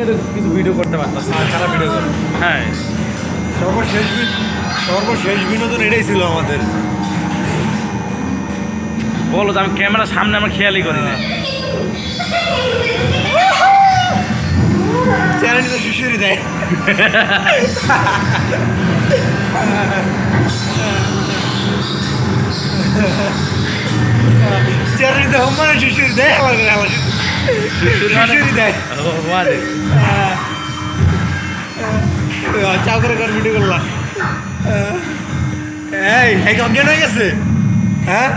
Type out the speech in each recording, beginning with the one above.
তো কিছু ভিডিও করতে পারতাম সারা ভিডিও করে। হ্যাঁ, সর্বশেষ বিনোদন এটাই ছিল আমাদের। বলো তো, আমি ক্যামেরার সামনে আমার খেয়ালই করি না। চ্যানেল তো শিশুরি দেয়। চ্যানেল তো মানে শিশুরি দেয় আমার শিশুরি দেয়। চাও করে কর ভিডিও করলাম। এই অজ্ঞান হয়ে গেছে। হ্যাঁ,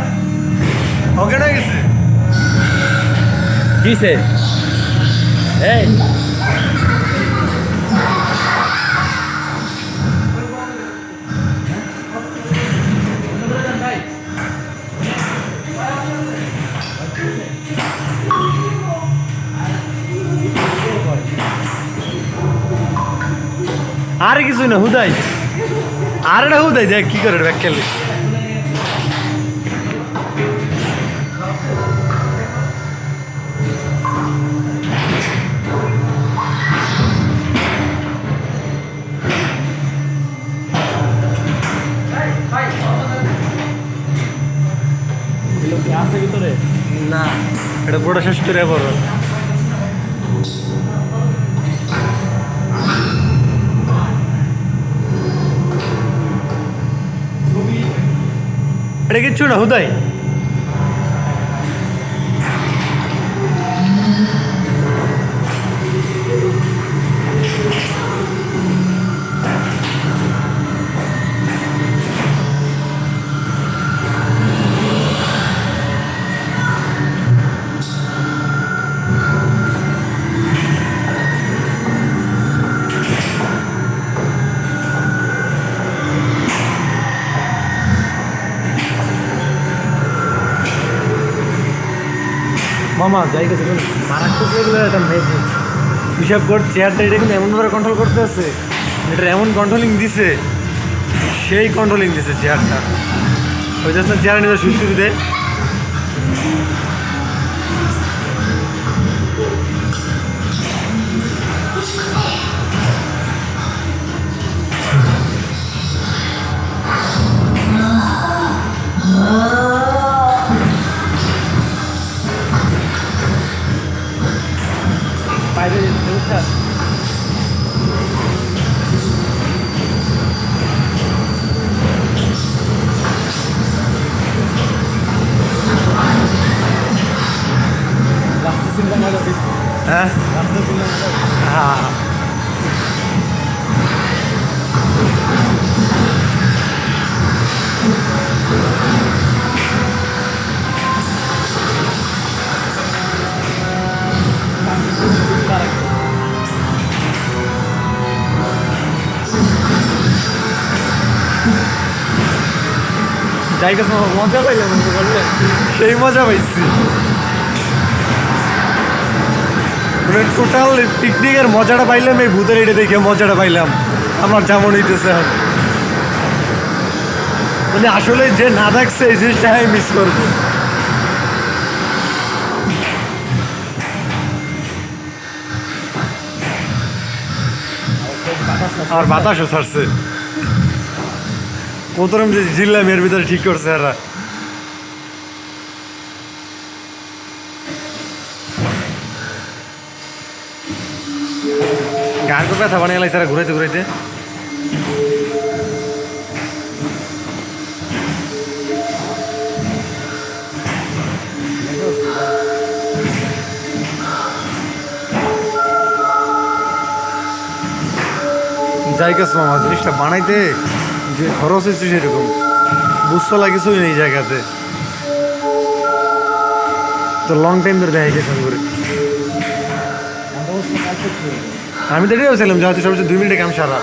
অজ্ঞান হয়ে গেছে। কিসে? এই আরে কিছুই না, হুদাই আর এটা হুদাই দেখ কি করে ব্যাক খেলে। আছে ভিতরে না, এটা পুরোটা শেষ করে পড়ো। এটা কিচ্ছু না, হুদাই। মামা যাই গেছে মারাত্মক লেভেলের একটা ম্যাজিক। হিসাব কর চেয়ারটা এটা কিন্তু এমনভাবে কন্ট্রোল করতে আছে, এটা এমন কন্ট্রোলিং দিছে, সেই কন্ট্রোলিং দিছে চেয়ারটা। ওই জন্য চেয়ার নিজে সুস্থ দেয়। বাইরে বুঝছা? হ্যাঁ হ্যাঁ, যাই গেছে মজা পাইলাম বললে, সেই মজা পাইছি। টোটাল পিকনিকের মজাটা পাইলাম, এই ভূতের এটা দেখে মজাটা পাইলাম আমার যেমন হইতেছে। মানে আসলে যে না দেখছে এই জিনিসটা মিস করবো। আর বাতাসও ছাড়ছে, কতরকম যে জিল্লাম এর ভিতরে ঠিক করছে এরা। গান করে ব্যথা বানিয়ে লাগছে এরা ঘুরাইতে ঘুরাইতে। জায়গা মামা জিনিসটা বানাইতে যে খরচ হচ্ছে সেরকম বুঝতে কিছুই নেই জায়গাতে। তো লং টাইম ধরে দেখা গেছে করে। আমি তো এটাই বলছিলাম যে হয়তো সবচেয়ে 2 মিনিটে কাম সারা।